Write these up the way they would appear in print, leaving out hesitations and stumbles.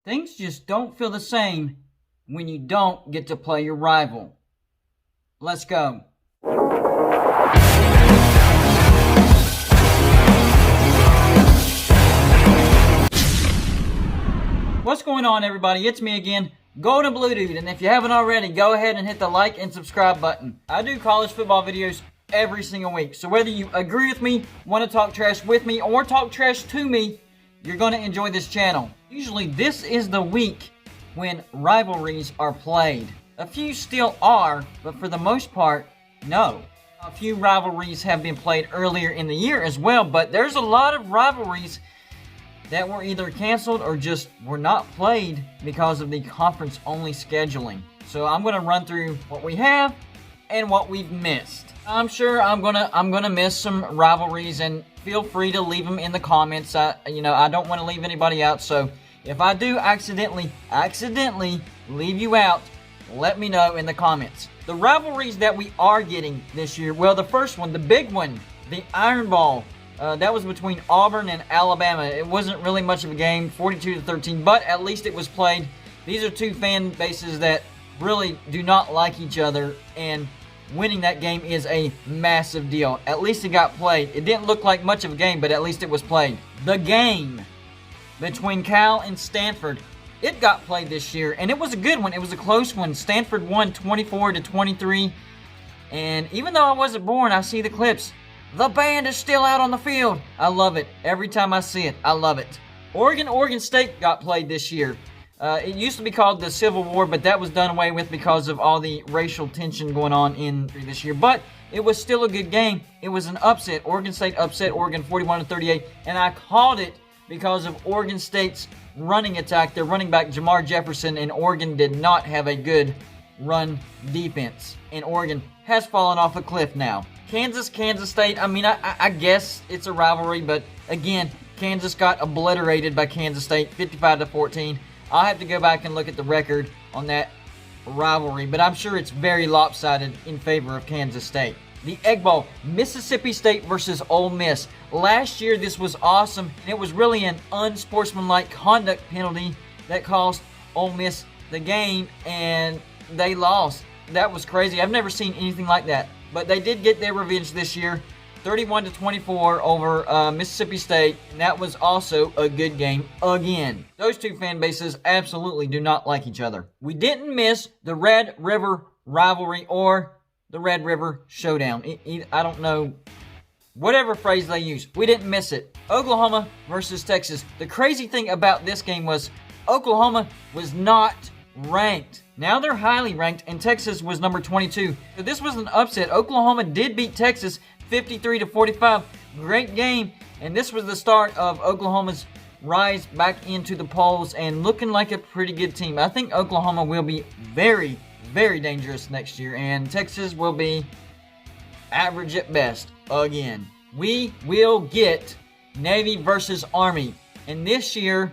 Things just don't feel the same when you don't get to play your rival. Let's go. What's going on, everybody? It's me again, Golden Blue Dude, and if you haven't already, go ahead and hit the like and subscribe button. I do college football videos every single week, so whether you agree with me, want to talk trash with me, or talk trash to me, you're going to enjoy this channel. Usually this is the week when rivalries are played. A few still are, but for the most part, no. A few rivalries have been played earlier in the year as well, but there's a lot of rivalries that were either canceled or just were not played because of the conference-only scheduling. So I'm going to run through what we have and what we've missed. I'm sure I'm gonna miss some rivalries, and feel free to leave them in the comments. I don't want to leave anybody out, so if I do accidentally leave you out, let me know in the comments. The rivalries that we are getting this year, well, the first one, the big one, the Iron Bowl. That was between Auburn and Alabama. It wasn't really much of a game, 42-13, but at least it was played. These are two fan bases that really do not like each other, and winning that game is a massive deal. At least it got played. It didn't look like much of a game, but at least it was played. The game between Cal and Stanford, it got played this year, and it was a good one. It was a close one. Stanford won 24-23, and even though I wasn't born, I see the clips. The band is still out on the field. I love it. Every time I see it, I love it. Oregon State got played this year. It used to be called the Civil War, but that was done away with because of all the racial tension going on in this year. But it was still a good game. It was an upset. Oregon State upset Oregon 41-38, and I called it because of Oregon State's running attack. Their running back, Jamar Jefferson, and Oregon did not have a good run defense. And Oregon has fallen off a cliff now. Kansas State, I guess it's a rivalry, but again, Kansas got obliterated by Kansas State, 55-14. I'll have to go back and look at the record on that rivalry, but I'm sure it's very lopsided in favor of Kansas State. The Egg Bowl, Mississippi State versus Ole Miss. Last year, this was awesome, and it was really an unsportsmanlike conduct penalty that cost Ole Miss the game, and they lost. That was crazy. I've never seen anything like that. But they did get their revenge this year, 31-24 over Mississippi State, and that was also a good game again. Those two fan bases absolutely do not like each other. We didn't miss the Red River rivalry or the Red River Showdown. I don't know, whatever phrase they use. We didn't miss it. Oklahoma versus Texas. The crazy thing about this game was Oklahoma was not ranked. Now they're highly ranked, and Texas was number 22. So this was an upset. Oklahoma did beat Texas 53-45. Great game, and this was the start of Oklahoma's rise back into the polls and looking like a pretty good team. I think Oklahoma will be very, very dangerous next year, and Texas will be average at best again. We will get Navy versus Army, and this year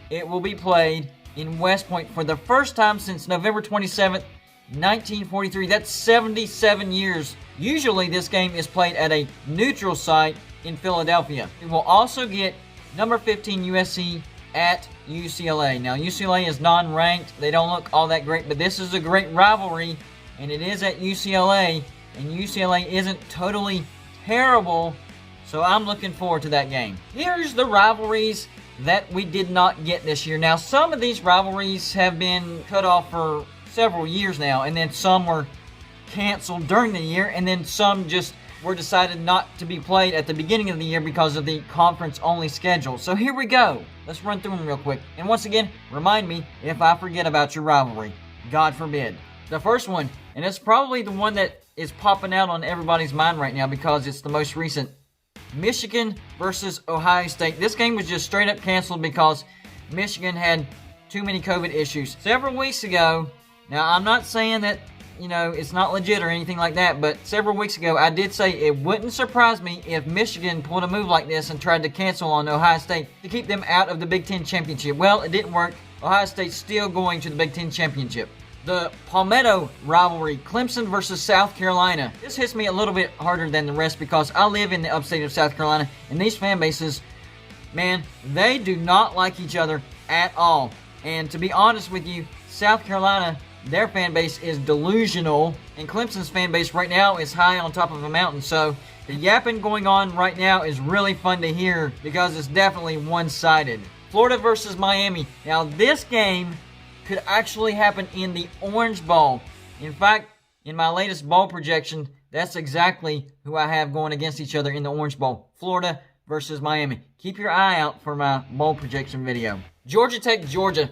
it will be played in West Point for the first time since November 27th, 1943. That's 77 years. Usually this game is played at a neutral site in Philadelphia. We will also get number 15 USC at UCLA. Now UCLA is non-ranked. They don't look all that great, but this is a great rivalry, and it is at UCLA, and UCLA isn't totally terrible, so I'm looking forward to that game. Here's the rivalries that we did not get this year. Now, some of these rivalries have been cut off for several years now, and then some were canceled during the year, and then some just were decided not to be played at the beginning of the year because of the conference-only schedule. So here we go. Let's run through them real quick. And once again, remind me if I forget about your rivalry. God forbid. The first one, and it's probably the one that is popping out on everybody's mind right now because it's the most recent. Michigan versus Ohio State. This game was just straight up canceled because Michigan had too many COVID issues. Several weeks ago, now I'm not saying that, it's not legit or anything like that, but several weeks ago I did say it wouldn't surprise me if Michigan pulled a move like this and tried to cancel on Ohio State to keep them out of the Big Ten Championship. Well, it didn't work. Ohio State's still going to the Big Ten Championship. The Palmetto rivalry, Clemson versus South Carolina. This hits me a little bit harder than the rest because I live in the upstate of South Carolina, and these fan bases, man, they do not like each other at all. And to be honest with you, South Carolina, their fan base is delusional, and Clemson's fan base right now is high on top of a mountain. So the yapping going on right now is really fun to hear because it's definitely one-sided. Florida versus Miami. Now this game could actually happen in the Orange Bowl. In fact, in my latest bowl projection, that's exactly who I have going against each other in the Orange Bowl. Florida versus Miami. Keep your eye out for my bowl projection video. Georgia Tech, Georgia.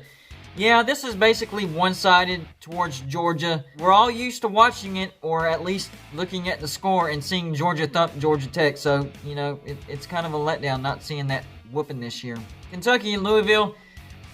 Yeah, this is basically one-sided towards Georgia. We're all used to watching it, or at least looking at the score and seeing Georgia thump Georgia Tech. So, you know, it's kind of a letdown not seeing that whooping this year. Kentucky and Louisville.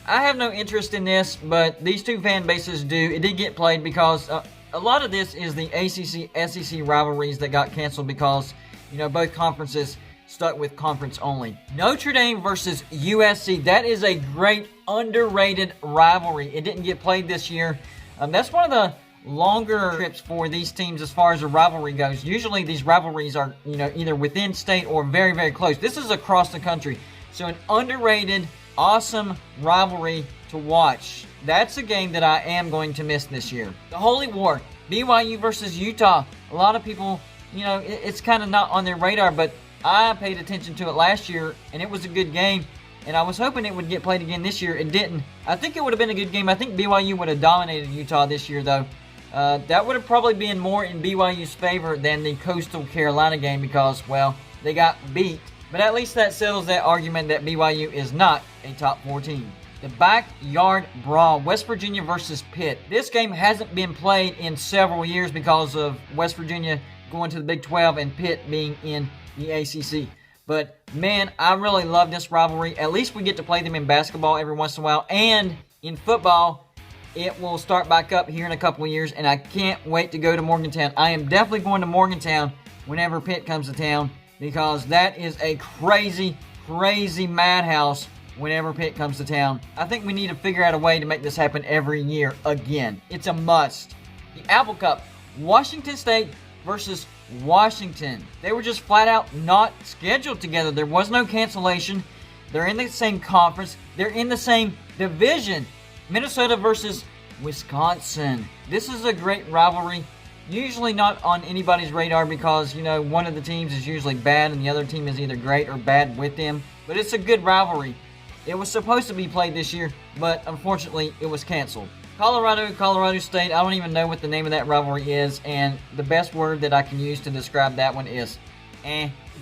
I have no interest in this, but these two fan bases do. It did get played because a lot of this is the ACC-SEC rivalries that got canceled because, you know, both conferences stuck with conference only. Notre Dame versus USC. That is a great underrated rivalry. It didn't get played this year. That's one of the longer trips for these teams as far as a rivalry goes. Usually these rivalries are, you know, either within state or very, very close. This is across the country. So an underrated, awesome rivalry to watch. That's a game that I am going to miss this year. The Holy War, BYU versus Utah. A lot of people, you know, it's kind of not on their radar, but I paid attention to it last year, and it was a good game, and I was hoping it would get played again this year. It didn't. I think it would have been a good game. I think BYU would have dominated Utah this year, though. That would have probably been more in BYU's favor than the Coastal Carolina game because, well, they got beat. But at least that settles that argument that BYU is not a top 4 team. The Backyard Brawl, West Virginia versus Pitt. This game hasn't been played in several years because of West Virginia going to the Big 12 and Pitt being in the ACC. But man, I really love this rivalry. At least we get to play them in basketball every once in a while, and in football it will start back up here in a couple of years, and I can't wait to go to Morgantown. I am definitely going to Morgantown whenever Pitt comes to town because that is a crazy madhouse whenever Pitt comes to town. I think we need to figure out a way to make this happen every year again. It's a must. The Apple Cup, Washington State versus Washington. They were just flat out not scheduled together. There was no cancellation. They're in the same conference. They're in the same division. Minnesota versus Wisconsin. This is a great rivalry. Usually not on anybody's radar because, you know, one of the teams is usually bad and the other team is either great or bad with them. But it's a good rivalry. It was supposed to be played this year, but unfortunately it was canceled. Colorado State, I don't even know what the name of that rivalry is, and the best word that I can use to describe that one is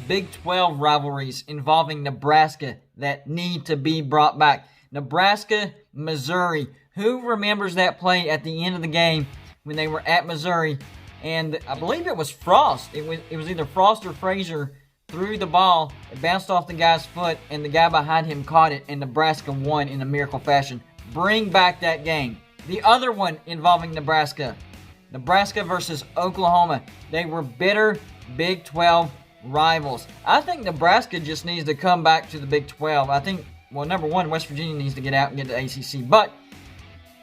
Big 12 rivalries involving Nebraska that need to be brought back. Nebraska, Missouri. Who remembers that play at the end of the game when they were at Missouri? And I believe it was Frost. It was either Frost or Frazier threw the ball, it bounced off the guy's foot, and the guy behind him caught it, and Nebraska won in a miracle fashion. Bring back that game. The other one involving Nebraska versus Oklahoma. They were bitter Big 12 rivals. I think Nebraska just needs to come back to the Big 12. I think, well, number one, West Virginia needs to get out and get to ACC. But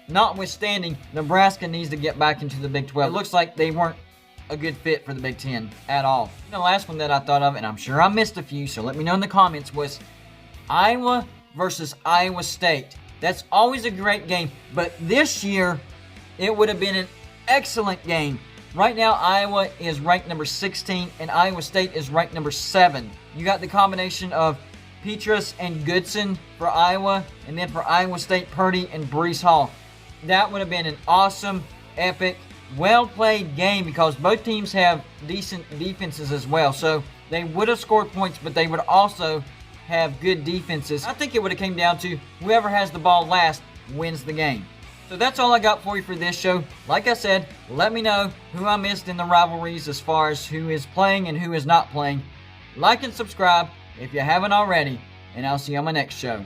notwithstanding, Nebraska needs to get back into the Big 12. It looks like they weren't a good fit for the Big 10 at all. The last one that I thought of, and I'm sure I missed a few, so let me know in the comments, was Iowa versus Iowa State. That's always a great game, but this year, it would have been an excellent game. Right now, Iowa is ranked number 16, and Iowa State is ranked number 7. You got the combination of Petrus and Goodson for Iowa, and then for Iowa State, Purdy and Breece Hall. That would have been an awesome, epic, well-played game because both teams have decent defenses as well. So they would have scored points, but they would also have good defenses. I think it would have came down to whoever has the ball last wins the game. So that's all I got for you for this show. Like I said, let me know who I missed in the rivalries as far as who is playing and who is not playing. Like and subscribe if you haven't already, and I'll see you on my next show.